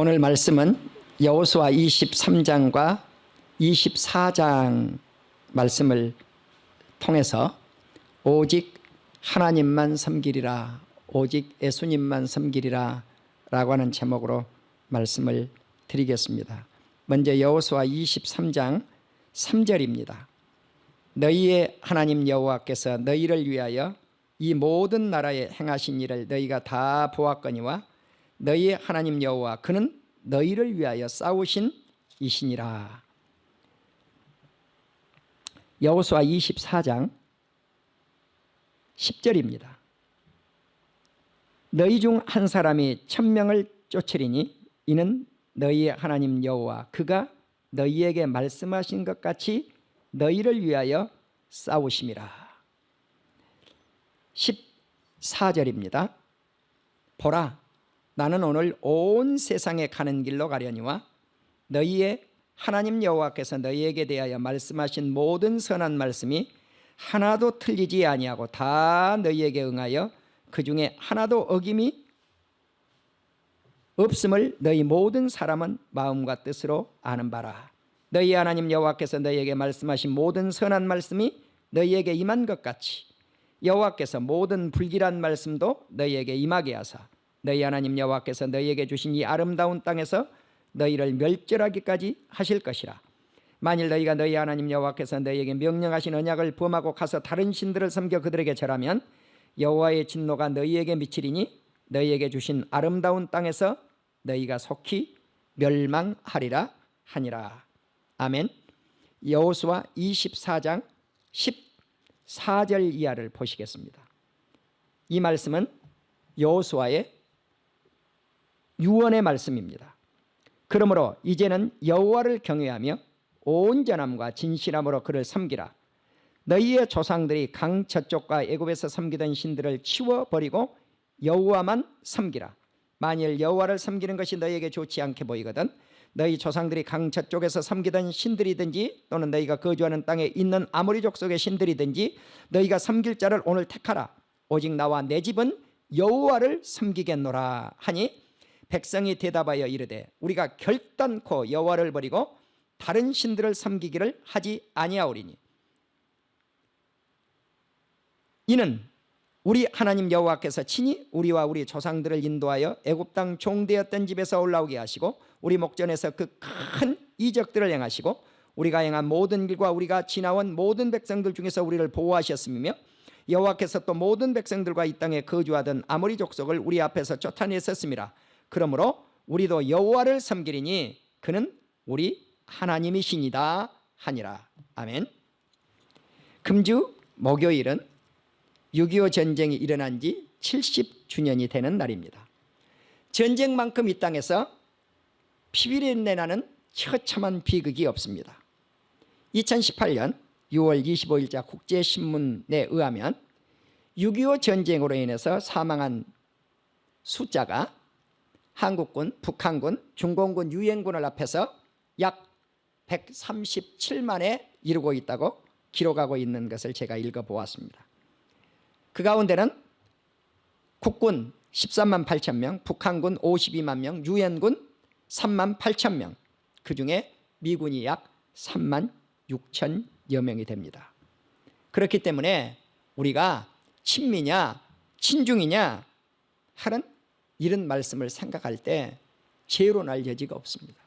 오늘 말씀은 여호수아 23장과 24장 말씀을 통해서 오직 하나님만 섬기리라, 오직 예수님만 섬기리라 라고 하는 제목으로 말씀을 드리겠습니다. 먼저 여호수아 23장 3절입니다. 너희의 하나님 여호와께서 너희를 위하여 이 모든 나라에 행하신 일을 너희가 다 보았거니와 너희의 하나님 여호와 그는 너희를 위하여 싸우신 이시니라. 여호수아 24장 10절입니다. 너희 중 한 사람이 1000명을 쫓으리니 이는 너희의 하나님 여호와 그가 너희에게 말씀하신 것 같이 너희를 위하여 싸우심이라. 14절입니다. 보라, 나는 오늘 온 세상에 가는 길로 가려니와 너희의 하나님 여호와께서 너희에게 대하여 말씀하신 모든 선한 말씀이 하나도 틀리지 아니하고 다 너희에게 응하여 그 중에 하나도 어김이 없음을 너희 모든 사람은 마음과 뜻으로 아는 바라. 너희 하나님 여호와께서 너희에게 말씀하신 모든 선한 말씀이 너희에게 임한 것 같이 여호와께서 모든 불길한 말씀도 너희에게 임하게 하사 너희 하나님 여호와께서 너희에게 주신 이 아름다운 땅에서 너희를 멸절하기까지 하실 것이라. 만일 너희가 너희 하나님 여호와께서 너희에게 명령하신 언약을 범하고 가서 다른 신들을 섬겨 그들에게 절하면 여호와의 진노가 너희에게 미치리니 너희에게 주신 아름다운 땅에서 너희가 속히 멸망하리라 하니라. 아멘. 여호수아 24장 14절 이하를 보시겠습니다. 이 말씀은 여호수아의 유언의 말씀입니다. 그러므로 이제는 여호와를 경외하며 온전함과 진실함으로 그를 섬기라. 너희의 조상들이 강 저쪽과 애굽에서 섬기던 신들을 치워버리고 여호와만 섬기라. 만일 여호와를 섬기는 것이 너희에게 좋지 않게 보이거든 너희 조상들이 강 저쪽에서 섬기던 신들이든지 또는 너희가 거주하는 땅에 있는 아모리 족속의 신들이든지 너희가 섬길 자를 오늘 택하라. 오직 나와 내 집은 여호와를 섬기겠노라 하니 백성이 대답하여 이르되 우리가 결단코 여호와를 버리고 다른 신들을 섬기기를 하지 아니하오리니 이는 우리 하나님 여호와께서 친히 우리와 우리 조상들을 인도하여 애굽 땅 종되었던 집에서 올라오게 하시고 우리 목전에서 그 큰 이적들을 행하시고 우리가 행한 모든 길과 우리가 지나온 모든 백성들 중에서 우리를 보호하셨으며 여호와께서 또 모든 백성들과 이 땅에 거주하던 아모리 족속을 우리 앞에서 쫓아냈었습니다. 그러므로 우리도 여호와를 섬기리니 그는 우리 하나님이시니다 하니라. 아멘. 금주 목요일은 6.25 전쟁이 일어난 지 70주년이 되는 날입니다. 전쟁만큼 이 땅에서 피비린내 나는 처참한 비극이 없습니다. 2018년 6월 25일자 국제신문에 의하면 6.25 전쟁으로 인해서 사망한 숫자가 한국군, 북한군, 중공군, 유엔군을 합해서 약 137만에 이르고 있다고 기록하고 있는 것을 제가 읽어보았습니다. 그 가운데는 국군 13만 8천 명, 북한군 52만 명, 유엔군 3만 8천 명, 그중에 미군이 약 3만 6천여 명이 됩니다. 그렇기 때문에 우리가 친미냐 친중이냐 하는 이런 말씀을 생각할 때 죄로 날 여지가 없습니다.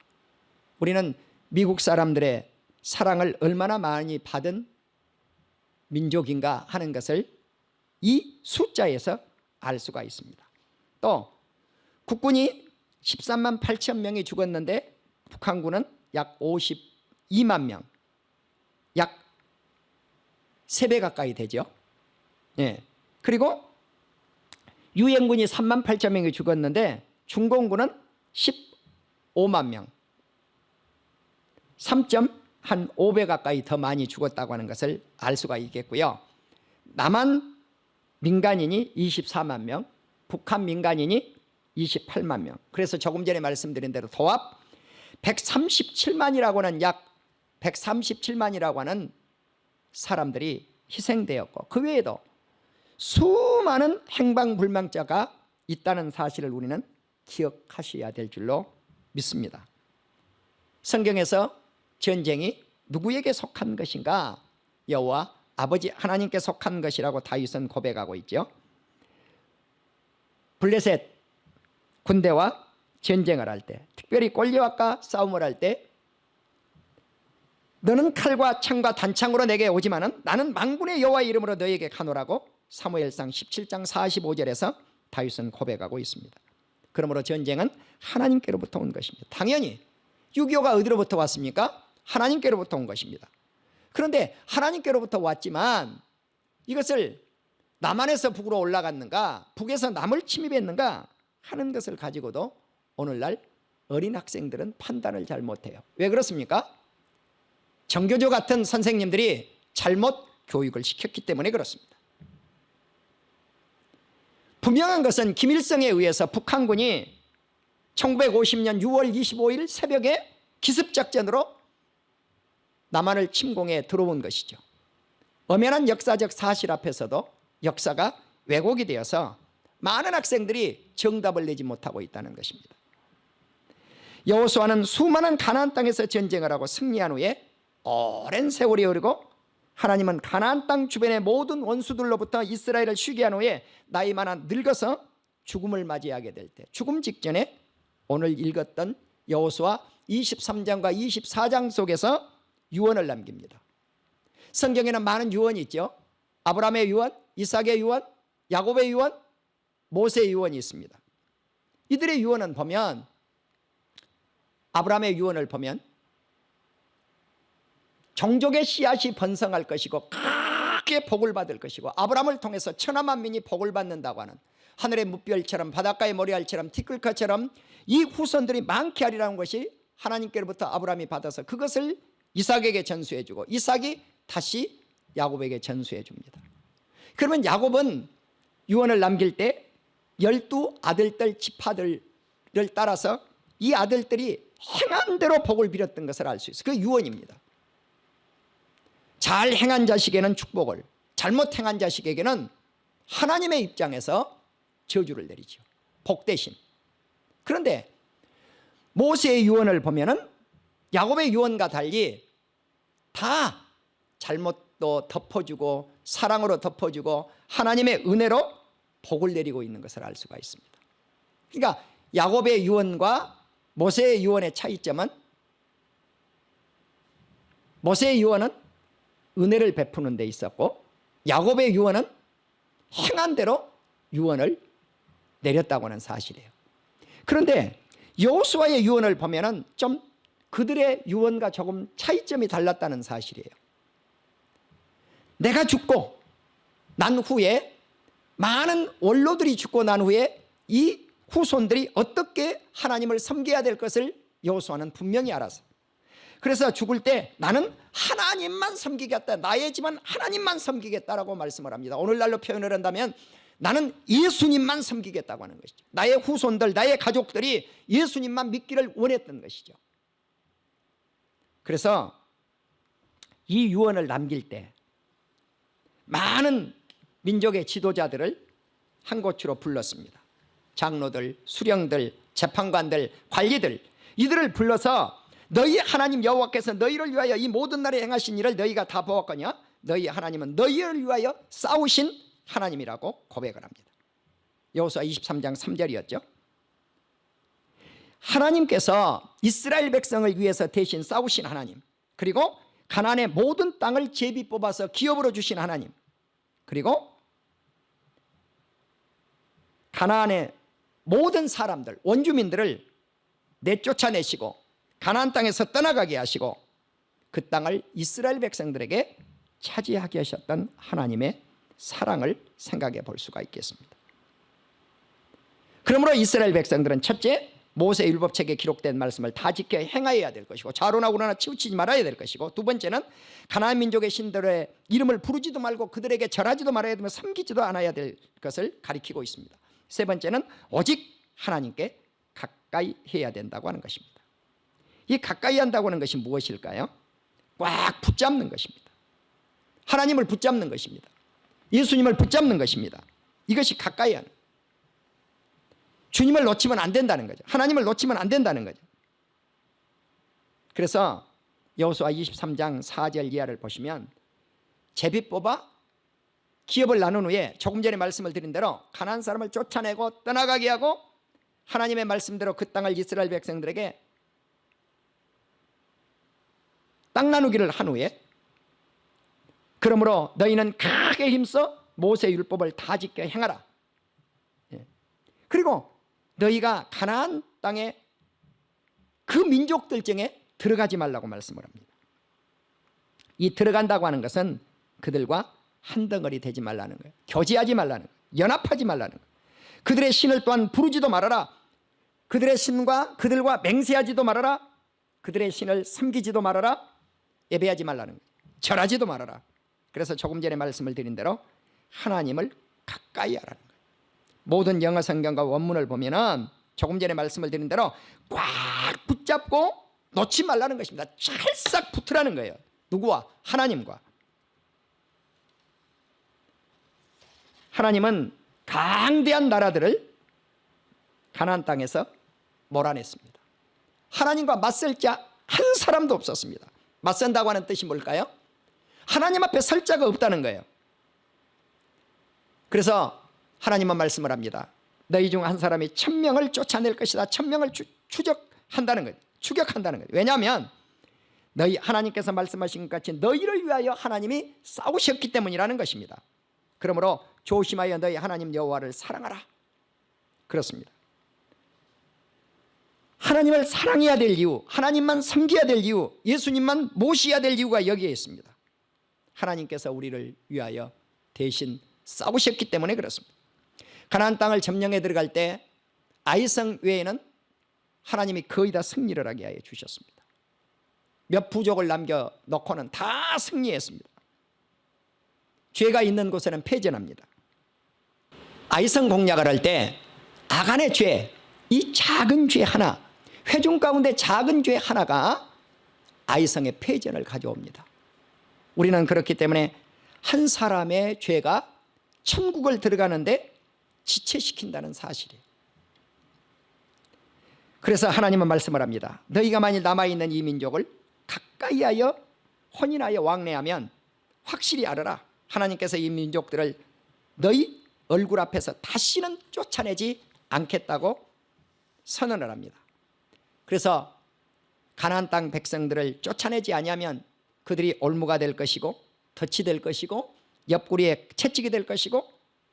우리는 미국 사람들의 사랑을 얼마나 많이 받은 민족인가 하는 것을 이 숫자에서 알 수가 있습니다. 또 국군이 13만 8천 명이 죽었는데 북한군은 약 52만 명, 약 3배 가까이 되죠. 예. 그리고 유엔군이 3만 8천 명이 죽었는데 중공군은 15만 명, 3.5배 가까이 더 많이 죽었다고 하는 것을 알 수가 있겠고요. 남한 민간인이 24만 명, 북한 민간인이 28만 명. 그래서 조금 전에 말씀드린 대로 도합 137만이라고 하는 약 137만이라고 하는 사람들이 희생되었고 그 외에도 수많은 행방불명자가 있다는 사실을 우리는 기억하셔야 될 줄로 믿습니다. 성경에서 전쟁이 누구에게 속한 것인가? 여호와 아버지 하나님께 속한 것이라고 다윗은 고백하고 있죠. 블레셋 군대와 전쟁을 할 때, 특별히 골리앗과 싸움을 할 때 너는 칼과 창과 단창으로 내게 오지만은 나는 만군의 여호와의 이름으로 너에게 가노라고 사무엘상 17장 45절에서 다윗은 고백하고 있습니다. 그러므로 전쟁은 하나님께로부터 온 것입니다. 당연히 6.25가 어디로부터 왔습니까? 하나님께로부터 온 것입니다. 그런데 하나님께로부터 왔지만 이것을 남한에서 북으로 올라갔는가, 북에서 남을 침입했는가 하는 것을 가지고도 오늘날 어린 학생들은 판단을 잘 못해요. 왜 그렇습니까? 정교조 같은 선생님들이 잘못 교육을 시켰기 때문에 그렇습니다. 분명한 것은 김일성에 의해서 북한군이 1950년 6월 25일 새벽에 기습작전으로 남한을 침공해 들어온 것이죠. 엄연한 역사적 사실 앞에서도 역사가 왜곡이 되어서 많은 학생들이 정답을 내지 못하고 있다는 것입니다. 여호수아는 수많은 가나안 땅에서 전쟁을 하고 승리한 후에 오랜 세월이 흐르고 하나님은 가나안 땅 주변의 모든 원수들로부터 이스라엘을 쉬게 한 후에 나이 많아 늙어서 죽음을 맞이하게 될 때, 죽음 직전에 오늘 읽었던 여호수아 23장과 24장 속에서 유언을 남깁니다. 성경에는 많은 유언이 있죠. 아브라함의 유언, 이삭의 유언, 야곱의 유언, 모세의 유언이 있습니다. 이들의 유언은 보면, 아브라함의 유언을 보면 종족의 씨앗이 번성할 것이고 크게 복을 받을 것이고 아브라함을 통해서 천하만민이 복을 받는다고 하는, 하늘의 뭇별처럼 바닷가의 모래알처럼 티끌카처럼 이 후손들이 많게 하리라는 것이 하나님께로부터 아브라함이 받아서 그것을 이삭에게 전수해 주고 이삭이 다시 야곱에게 전수해 줍니다. 그러면 야곱은 유언을 남길 때 12 아들들 지파들을 따라서 이 아들들이 행한 대로 복을 빌었던 것을 알 수 있어요. 그 유언입니다. 잘 행한 자식에게는 축복을, 잘못 행한 자식에게는 하나님의 입장에서 저주를 내리죠. 복 대신. 그런데 모세의 유언을 보면은 야곱의 유언과 달리 다 잘못도 덮어주고 사랑으로 덮어주고 하나님의 은혜로 복을 내리고 있는 것을 알 수가 있습니다. 그러니까 야곱의 유언과 모세의 유언의 차이점은, 모세의 유언은 은혜를 베푸는 데 있었고 야곱의 유언은 행한 대로 유언을 내렸다고 하는 사실이에요. 그런데 여호수아의 유언을 보면은 좀 그들의 유언과 조금 차이점이 달랐다는 사실이에요. 내가 죽고 난 후에, 많은 원로들이 죽고 난 후에 이 후손들이 어떻게 하나님을 섬겨야 될 것을 여호수아는 분명히 알아서, 그래서 죽을 때 나는 하나님만 섬기겠다, 나의 집은 하나님만 섬기겠다라고 말씀을 합니다. 오늘날로 표현을 한다면 나는 예수님만 섬기겠다고 하는 것이죠. 나의 후손들, 나의 가족들이 예수님만 믿기를 원했던 것이죠. 그래서 이 유언을 남길 때 많은 민족의 지도자들을 한 곳으로 불렀습니다. 장로들, 수령들, 재판관들, 관리들, 이들을 불러서 너희 하나님 여호와께서 너희를 위하여 이 모든 날에 행하신 일을 너희가 다 보았거냐? 너희 하나님은 너희를 위하여 싸우신 하나님이라고 고백을 합니다. 여호수아 23장 3절이었죠. 하나님께서 이스라엘 백성을 위해서 대신 싸우신 하나님, 그리고 가나안의 모든 땅을 제비 뽑아서 기업으로 주신 하나님, 그리고 가나안의 모든 사람들, 원주민들을 내쫓아내시고 가나안 땅에서 떠나가게 하시고 그 땅을 이스라엘 백성들에게 차지하게 하셨던 하나님의 사랑을 생각해 볼 수가 있겠습니다. 그러므로 이스라엘 백성들은 첫째, 모세 율법책에 기록된 말씀을 다 지켜 행하여야 될 것이고 좌로나우로나 치우치지 말아야 될 것이고, 두 번째는 가나안 민족의 신들의 이름을 부르지도 말고 그들에게 절하지도 말아야 되며 섬기지도 않아야 될 것을 가리키고 있습니다. 세 번째는 오직 하나님께 가까이 해야 된다고 하는 것입니다. 이 가까이 한다고 하는 것이 무엇일까요? 꽉 붙잡는 것입니다. 하나님을 붙잡는 것입니다. 예수님을 붙잡는 것입니다. 이것이 가까이 하는, 주님을 놓치면 안 된다는 거죠. 하나님을 놓치면 안 된다는 거죠. 그래서 여호수아 23장 4절 이하를 보시면 제비 뽑아 기업을 나눈 후에 조금 전에 말씀을 드린 대로 가나안 사람을 쫓아내고 떠나가게 하고 하나님의 말씀대로 그 땅을 이스라엘 백성들에게 땅 나누기를 한 후에 그러므로 너희는 크게 힘써 모세 율법을 다 지켜 행하라. 그리고 너희가 가나안 땅에 그 민족들 중에 들어가지 말라고 말씀을 합니다. 이 들어간다고 하는 것은 그들과 한 덩어리 되지 말라는 거예요. 교제하지 말라는 거예요. 연합하지 말라는 거예요. 그들의 신을 또한 부르지도 말아라. 그들의 신과 그들과 맹세하지도 말아라. 그들의 신을 섬기지도 말아라. 예배하지 말라는 거예요. 절하지도 말아라. 그래서 조금 전에 말씀을 드린 대로 하나님을 가까이 하라는 거예요. 모든 영어 성경과 원문을 보면은 조금 전에 말씀을 드린 대로 꽉 붙잡고 놓지 말라는 것입니다. 찰싹 붙으라는 거예요. 누구와? 하나님과. 하나님은 강대한 나라들을 가나안 땅에서 몰아냈습니다. 하나님과 맞설 자 한 사람도 없었습니다. 맞선다고 하는 뜻이 뭘까요? 하나님 앞에 설 자가 없다는 거예요. 그래서 하나님은 말씀을 합니다. 너희 중 한 사람이 1000명을 쫓아낼 것이다. 1000명을 추적한다는 거예요. 추격한다는 거예요. 왜냐하면 너희 하나님께서 말씀하신 것 같이 너희를 위하여 하나님이 싸우셨기 때문이라는 것입니다. 그러므로 조심하여 너희 하나님 여호와를 사랑하라. 그렇습니다. 하나님을 사랑해야 될 이유, 하나님만 섬겨야 될 이유, 예수님만 모셔야 될 이유가 여기에 있습니다. 하나님께서 우리를 위하여 대신 싸우셨기 때문에 그렇습니다. 가나안 땅을 점령해 들어갈 때 아이성 외에는 하나님이 거의 다 승리를 하게 하여 주셨습니다. 몇 부족을 남겨놓고는 다 승리했습니다. 죄가 있는 곳에는 패전합니다. 아이성 공략을 할 때 아간의 죄, 이 작은 죄 하나, 회중 가운데 작은 죄 하나가 아이성의 패전을 가져옵니다. 우리는 그렇기 때문에 한 사람의 죄가 천국을 들어가는데 지체시킨다는 사실이에요. 그래서 하나님은 말씀을 합니다. 너희가 만일 남아있는 이 민족을 가까이 하여 혼인하여 왕래하면 확실히 알아라. 하나님께서 이 민족들을 너희 얼굴 앞에서 다시는 쫓아내지 않겠다고 선언을 합니다. 그래서 가나안 땅 백성들을 쫓아내지 아니하면 그들이 올무가 될 것이고 덫이 될 것이고 옆구리에 채찍이 될 것이고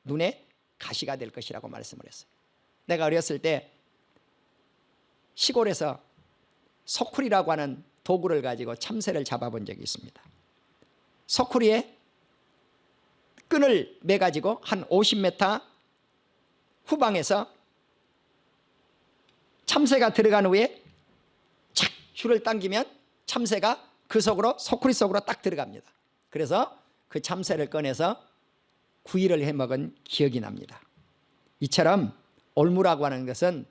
눈에 가시가 될 것이라고 말씀을 했어요. 내가 어렸을 때 시골에서 소쿠리라고 하는 도구를 가지고 참새를 잡아본 적이 있습니다. 소쿠리에 끈을 매가지고 한 50m 후방에서 참새가 들어간 후에 착 줄을 당기면 참새가 그 속으로, 소쿠리 속으로 딱 들어갑니다. 그래서 그 참새를 꺼내서 구이를 해먹은 기억이 납니다. 이처럼 올무라고 하는 것은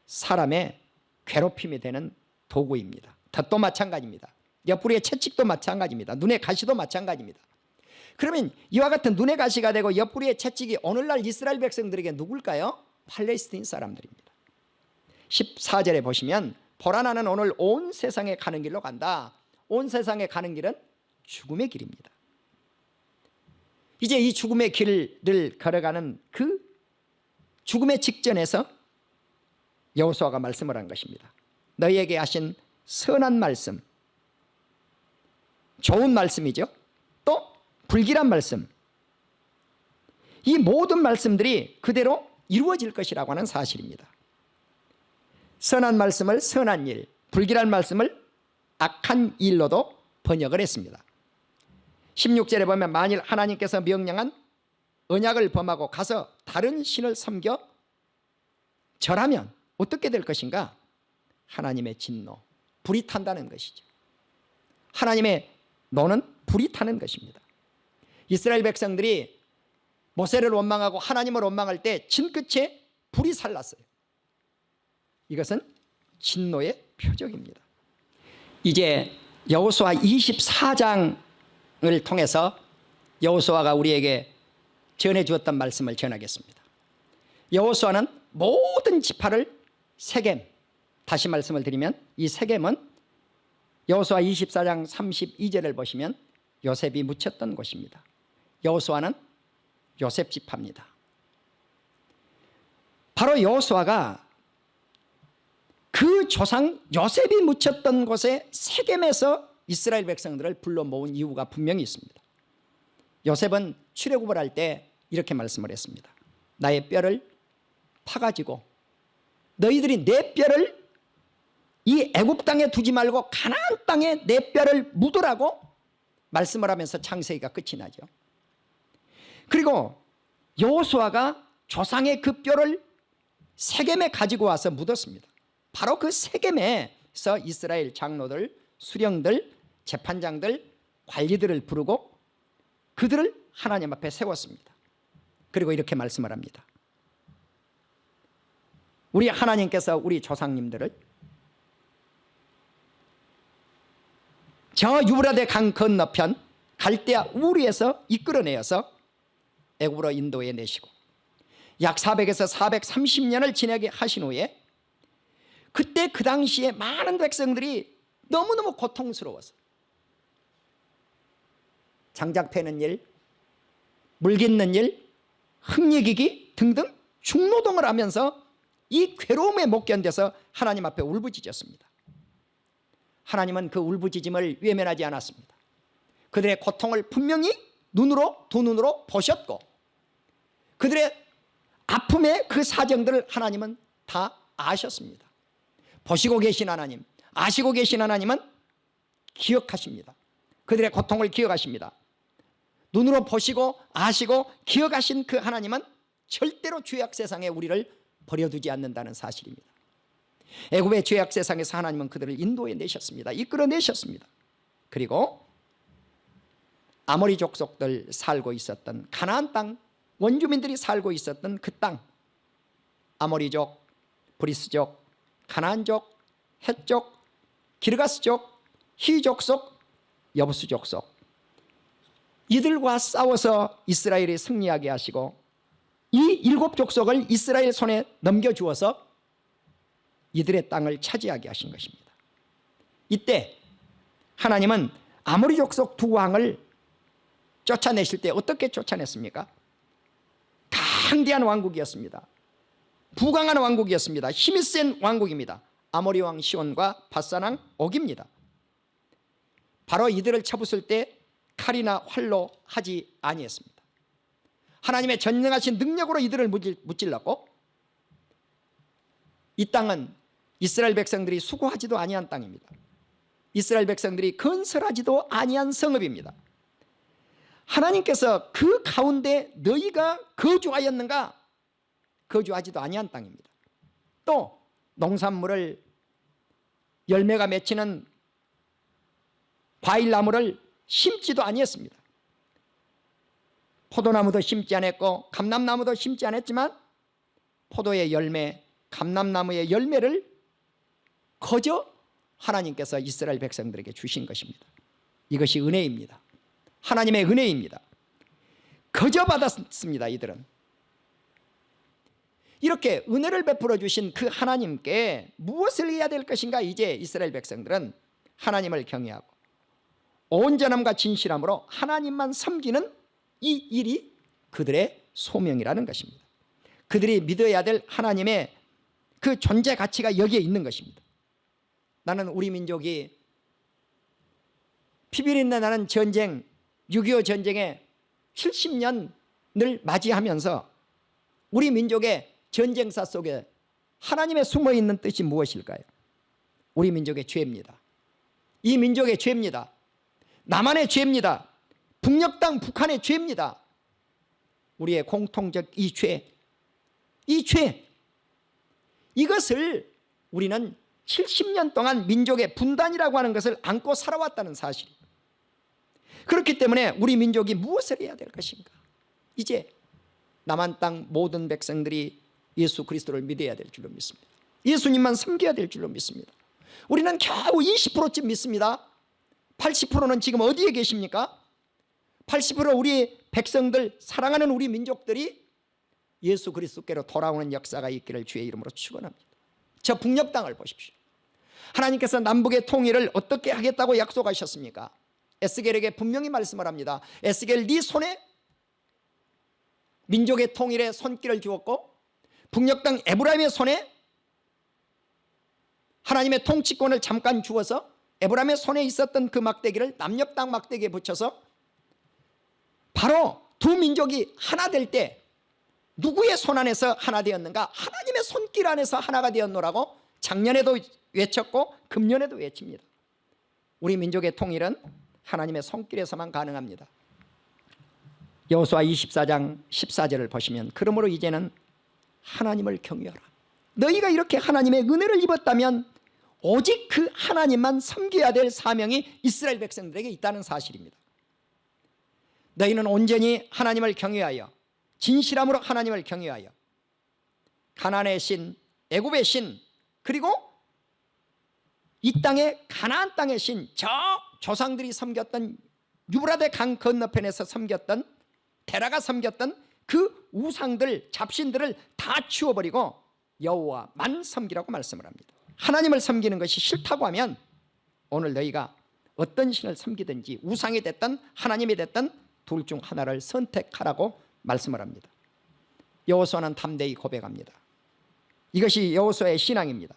사람의 괴롭힘이 되는 도구입니다. 덫도 마찬가지입니다. 옆구리의 채찍도 마찬가지입니다. 눈의 가시도 마찬가지입니다. 그러면 이와 같은 눈의 가시가 되고 옆구리의 채찍이 오늘날 이스라엘 백성들에게 누굴까요? 팔레스타인 사람들입니다. 14절에 보시면 보라 나는 오늘 온 세상에 가는 길로 간다. 온 세상에 가는 길은 죽음의 길입니다. 이제 이 죽음의 길을 걸어가는 그 죽음의 직전에서 여호수아가 말씀을 한 것입니다. 너희에게 하신 선한 말씀, 좋은 말씀이죠. 또 불길한 말씀, 이 모든 말씀들이 그대로 이루어질 것이라고 하는 사실입니다. 선한 말씀을 선한 일, 불길한 말씀을 악한 일로도 번역을 했습니다. 16절에 보면 만일 하나님께서 명령한 언약을 범하고 가서 다른 신을 섬겨 절하면 어떻게 될 것인가? 하나님의 진노, 불이 탄다는 것이죠. 하나님의 노는 불이 타는 것입니다. 이스라엘 백성들이 모세를 원망하고 하나님을 원망할 때 진끝에 불이 살랐어요. 이것은 진노의 표적입니다. 이제 여호수아 24장을 통해서 여호수아가 우리에게 전해주었던 말씀을 전하겠습니다. 여호수아는 모든 지파를 세겜, 다시 말씀을 드리면 이 세겜은 여호수아 24장 32절을 보시면 요셉이 묻혔던 곳입니다. 여호수아는 요셉 지파입니다. 바로 여호수아가 그 조상 요셉이 묻혔던 곳에 세겜에서 이스라엘 백성들을 불러 모은 이유가 분명히 있습니다. 요셉은 출애굽을 할 때 이렇게 말씀을 했습니다. 나의 뼈를 파가지고 너희들이 내 뼈를 이 애굽 땅에 두지 말고 가나안 땅에 내 뼈를 묻으라고 말씀을 하면서 창세기가 끝이 나죠. 그리고 여호수아가 조상의 그 뼈를 세겜에 가지고 와서 묻었습니다. 바로 그 세겜에서 이스라엘 장로들, 수령들, 재판장들, 관리들을 부르고 그들을 하나님 앞에 세웠습니다. 그리고 이렇게 말씀을 합니다. 우리 하나님께서 우리 조상님들을 저 유브라데 강 건너편 갈대아 우르에서 이끌어내어서 애굽으로 인도해 내시고 약 400에서 430년을 지내게 하신 후에 그때 그 당시에 많은 백성들이 너무너무 고통스러워서 장작 패는 일, 물 깃는 일, 흙얘기기 등등 중노동을 하면서 이 괴로움에 못 견뎌서 하나님 앞에 울부짖었습니다. 하나님은 그 울부짖음을 외면하지 않았습니다. 그들의 고통을 분명히 두 눈으로 보셨고 그들의 아픔의 그 사정들을 하나님은 다 아셨습니다. 보시고 계신 하나님, 아시고 계신 하나님은 기억하십니다. 그들의 고통을 기억하십니다. 눈으로 보시고 아시고 기억하신 그 하나님은 절대로 죄악 세상에 우리를 버려두지 않는다는 사실입니다. 애굽의 죄악 세상에서 하나님은 그들을 인도해 내셨습니다. 이끌어 내셨습니다. 그리고 아모리 족속들 살고 있었던 가나안 땅, 원주민들이 살고 있었던 그 땅, 아모리족, 브리스족, 가나안족, 헷족, 기르가스족, 히족속, 여부스족속 이들과 싸워서 이스라엘이 승리하게 하시고 이 7족속을 이스라엘 손에 넘겨주어서 이들의 땅을 차지하게 하신 것입니다. 이때 하나님은 아모리 족속 두 왕을 쫓아내실 때 어떻게 쫓아냈습니까? 강대한 왕국이었습니다. 부강한 왕국이었습니다. 힘이 센 왕국입니다. 아모리 왕 시온과 바산 왕 옥입니다. 바로 이들을 쳐부술 때 칼이나 활로 하지 아니했습니다. 하나님의 전능하신 능력으로 이들을 무찔렀고 이 땅은 이스라엘 백성들이 수고하지도 아니한 땅입니다. 이스라엘 백성들이 건설하지도 아니한 성읍입니다. 하나님께서 그 가운데 너희가 거주하였는가? 거주하지도 아니한 땅입니다. 또 농산물을 열매가 맺히는 과일나무를 심지도 아니했습니다. 포도나무도 심지 않았고 감람나무도 심지 않았지만 포도의 열매, 감람나무의 열매를 거저 하나님께서 이스라엘 백성들에게 주신 것입니다. 이것이 은혜입니다. 하나님의 은혜입니다. 거저 받았습니다. 이들은 이렇게 은혜를 베풀어 주신 그 하나님께 무엇을 해야 될 것인가? 이제 이스라엘 백성들은 하나님을 경외하고 온전함과 진실함으로 하나님만 섬기는 이 일이 그들의 소명이라는 것입니다. 그들이 믿어야 될 하나님의 그 존재 가치가 여기에 있는 것입니다. 나는 우리 민족이 피비린내 나는 전쟁 6.25 전쟁의 70년을 맞이하면서 우리 민족의 전쟁사 속에 하나님의 숨어있는 뜻이 무엇일까요? 우리 민족의 죄입니다. 이 민족의 죄입니다. 남한의 죄입니다. 북녘 땅 북한의 죄입니다. 우리의 공통적 이 죄, 이것을 우리는 70년 동안 민족의 분단이라고 하는 것을 안고 살아왔다는 사실. 그렇기 때문에 우리 민족이 무엇을 해야 될 것인가? 이제 남한 땅 모든 백성들이 예수 그리스도를 믿어야 될 줄로 믿습니다. 예수님만 섬겨야 될 줄로 믿습니다. 우리는 겨우 20%쯤 믿습니다. 80%는 지금 어디에 계십니까? 80% 우리 백성들, 사랑하는 우리 민족들이 예수 그리스도께로 돌아오는 역사가 있기를 주의 이름으로 축원합니다. 저 북녘 땅을 보십시오. 하나님께서 남북의 통일을 어떻게 하겠다고 약속하셨습니까? 에스겔에게 분명히 말씀을 합니다. 에스겔, 네 손에 민족의 통일에 손길을 주었고 북녘 땅 에브라임의 손에 하나님의 통치권을 잠깐 주어서 에브라임의 손에 있었던 그 막대기를 남녘 땅 막대기에 붙여서 바로 두 민족이 하나 될 때 누구의 손 안에서 하나 되었는가? 하나님의 손길 안에서 하나가 되었노라고 작년에도 외쳤고 금년에도 외칩니다. 우리 민족의 통일은 하나님의 손길에서만 가능합니다. 여호수아 24장 14절을 보시면 그러므로 이제는 하나님을 경외하라. 너희가 이렇게 하나님의 은혜를 입었다면 오직 그 하나님만 섬겨야 될 사명이 이스라엘 백성들에게 있다는 사실입니다. 너희는 온전히 하나님을 경외하여 진실함으로 하나님을 경외하여 가나안의 신, 애굽의 신, 그리고 이 땅의 가나안 땅의 신, 저 조상들이 섬겼던 유브라데 강 건너편에서 섬겼던 테라가 섬겼던 그 우상들, 잡신들을 다 치워버리고 여호와만 섬기라고 말씀을 합니다. 하나님을 섬기는 것이 싫다고 하면 오늘 너희가 어떤 신을 섬기든지 우상이 됐든 하나님이 됐든 둘 중 하나를 선택하라고 말씀을 합니다. 여호수아는 담대히 고백합니다. 이것이 여호수아의 신앙입니다.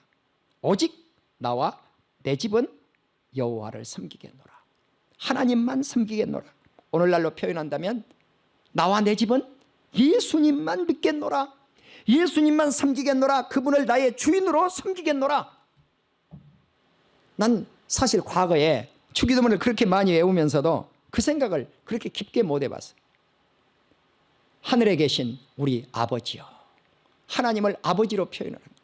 오직 나와 내 집은 여호와를 섬기겠노라. 하나님만 섬기겠노라. 오늘날로 표현한다면 나와 내 집은 예수님만 믿겠노라. 예수님만 섬기겠노라. 그분을 나의 주인으로 섬기겠노라. 난 사실 과거에 주기도문을 그렇게 많이 외우면서도 그 생각을 그렇게 깊게 못 해봤어요. 하늘에 계신 우리 아버지요, 하나님을 아버지로 표현을 합니다.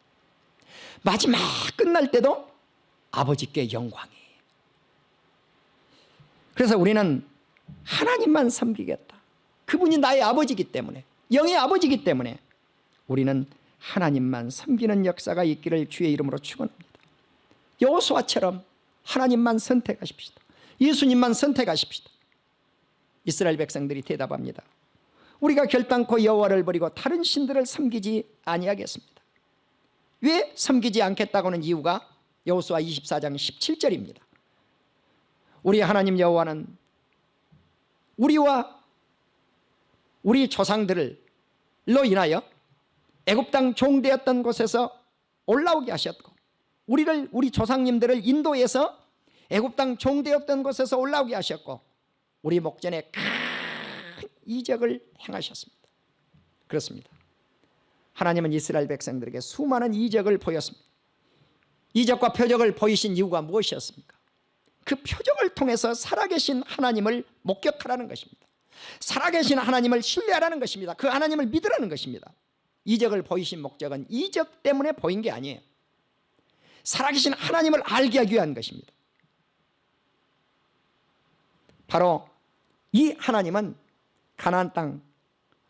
마지막 끝날 때도 아버지께 영광이. 그래서 우리는 하나님만 섬기겠다. 그분이 나의 아버지이기 때문에, 영의 아버지이기 때문에 우리는 하나님만 섬기는 역사가 있기를 주의 이름으로 축원합니다. 여호수아처럼 하나님만 선택하십시다. 예수님만 선택하십시다. 이스라엘 백성들이 대답합니다. 우리가 결단코 여호와를 버리고 다른 신들을 섬기지 아니하겠습니다. 왜 섬기지 않겠다고 하는 이유가 여호수아 24장 17절입니다. 우리 하나님 여호와는 우리와 우리 조상들로 인하여 애굽 땅 종되었던 곳에서 올라오게 하셨고 우리 조상님들을 인도해서 애굽 땅 종되었던 곳에서 올라오게 하셨고 우리 목전에 큰 이적을 행하셨습니다. 그렇습니다. 하나님은 이스라엘 백성들에게 수많은 이적을 보였습니다. 이적과 표적을 보이신 이유가 무엇이었습니까? 그 표적을 통해서 살아계신 하나님을 목격하라는 것입니다. 살아계신 하나님을 신뢰하라는 것입니다. 그 하나님을 믿으라는 것입니다. 이적을 보이신 목적은 이적 때문에 보인 게 아니에요. 살아계신 하나님을 알게 하기 위한 것입니다. 바로 이 하나님은 가나안 땅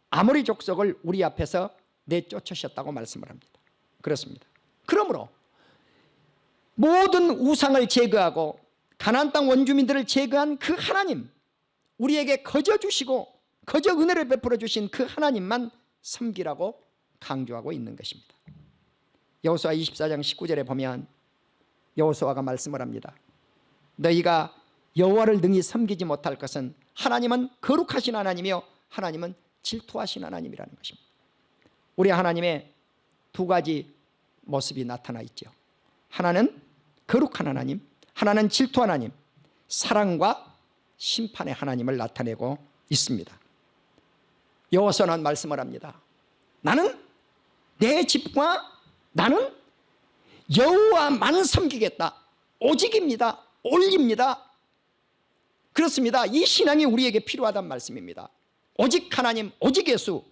아모리 족속을 우리 앞에서 내쫓으셨다고 말씀을 합니다. 그렇습니다. 그러므로 모든 우상을 제거하고 가나안 땅 원주민들을 제거한 그 하나님, 우리에게 거저 주시고 거저 은혜를 베풀어 주신 그 하나님만 섬기라고 강조하고 있는 것입니다. 여호수아 24장 19절에 보면 여호수아가 말씀을 합니다. 너희가 여호와를 능히 섬기지 못할 것은 하나님은 거룩하신 하나님이요 하나님은 질투하신 하나님이라는 것입니다. 우리 하나님의 두 가지 모습이 나타나 있죠. 하나는 거룩한 하나님, 하나는 질투 하나님, 사랑과 심판의 하나님을 나타내고 있습니다. 여호수아는 말씀을 합니다. 나는 내 집과 나는 여호와만 섬기겠다. 오직입니다. 올립니다. 그렇습니다. 이 신앙이 우리에게 필요하다는 말씀입니다. 오직 하나님, 오직 예수,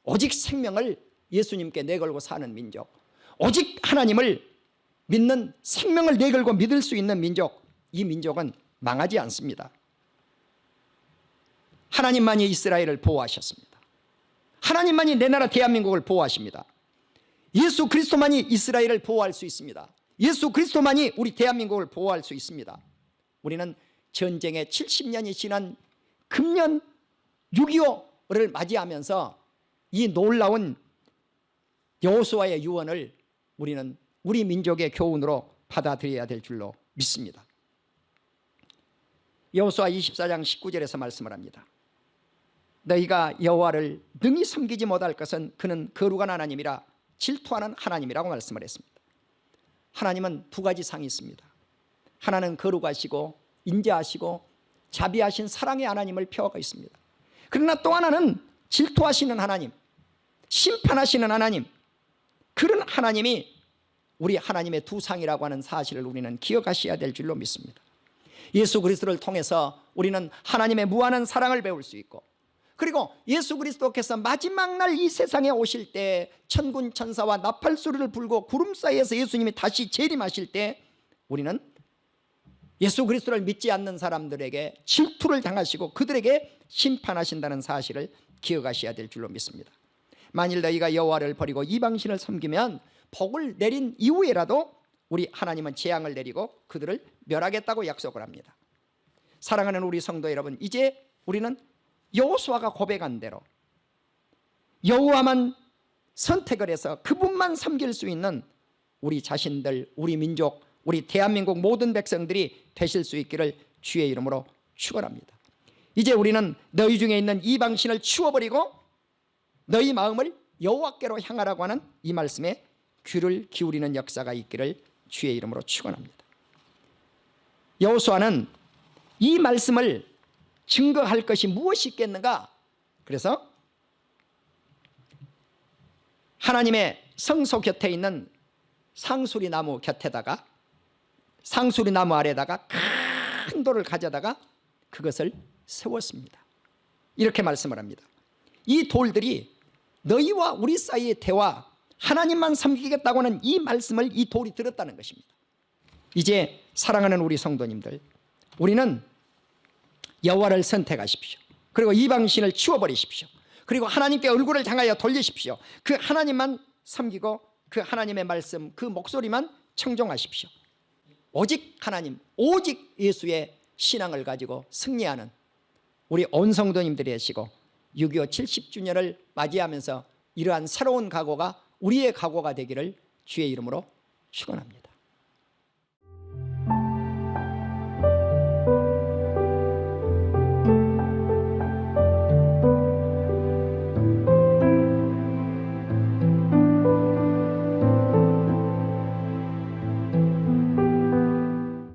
오직 생명을 예수님께 내걸고 사는 민족, 오직 하나님을 믿는, 생명을 내걸고 믿을 수 있는 민족, 이 민족은 망하지 않습니다. 하나님만이 이스라엘을 보호하셨습니다. 하나님만이 내 나라 대한민국을 보호하십니다. 예수 그리스도만이 이스라엘을 보호할 수 있습니다. 예수 그리스도만이 우리 대한민국을 보호할 수 있습니다. 우리는 전쟁의 70년이 지난 금년 6.25를 맞이하면서 이 놀라운 여호수아의 유언을 우리는 우리 민족의 교훈으로 받아들여야 될 줄로 믿습니다. 여호수아 24장 19절에서 말씀을 합니다. 너희가 여호와를 능히 섬기지 못할 것은 그는 거룩한 하나님이라 질투하는 하나님이라고 말씀을 했습니다. 하나님은 두 가지 상이 있습니다. 하나는 거룩하시고 인자하시고 자비하신 사랑의 하나님을 표하고 있습니다. 그러나 또 하나는 질투하시는 하나님, 심판하시는 하나님, 그런 하나님이 우리 하나님의 두 상이라고 하는 사실을 우리는 기억하셔야 될 줄로 믿습니다. 예수 그리스도를 통해서 우리는 하나님의 무한한 사랑을 배울 수 있고, 그리고 예수 그리스도께서 마지막 날 이 세상에 오실 때 천군 천사와 나팔 소리를 불고 구름 사이에서 예수님이 다시 재림하실 때 우리는 예수 그리스도를 믿지 않는 사람들에게 질투를 당하시고 그들에게 심판하신다는 사실을 기억하셔야 될 줄로 믿습니다. 만일 너희가 여호와를 버리고 이방신을 섬기면 복을 내린 이후에라도 우리 하나님은 재앙을 내리고 그들을 멸하겠다고 약속을 합니다. 사랑하는 우리 성도 여러분, 이제 우리는 여호수아가 고백한 대로 여호와만 선택을 해서 그분만 섬길 수 있는 우리 자신들, 우리 민족, 우리 대한민국 모든 백성들이 되실 수 있기를 주의 이름으로 축원합니다. 이제 우리는 너희 중에 있는 이방신을 치워버리고 너희 마음을 여호와께로 향하라고 하는 이 말씀에 귀를 기울이는 역사가 있기를 주의 이름으로 축원합니다. 여호수아는 이 말씀을 증거할 것이 무엇이 있겠는가? 그래서 하나님의 성소 곁에 있는 상수리 나무 곁에다가, 상수리 나무 아래다가 큰 돌을 가져다가 그것을 세웠습니다. 이렇게 말씀을 합니다. 이 돌들이 너희와 우리 사이의 대화, 하나님만 섬기겠다고 하는 이 말씀을 이 돌이 들었다는 것입니다. 이제 사랑하는 우리 성도님들, 우리는 여호와를 선택하십시오. 그리고 이방신을 치워버리십시오. 그리고 하나님께 얼굴을 향하여 돌리십시오. 그 하나님만 섬기고 그 하나님의 말씀, 그 목소리만 청종하십시오. 오직 하나님, 오직 예수의 신앙을 가지고 승리하는 우리 온 성도님들이 되시고 6.25 70주년을 맞이하면서 이러한 새로운 각오가 우리의 각오가 되기를 주의 이름으로 축원합니다.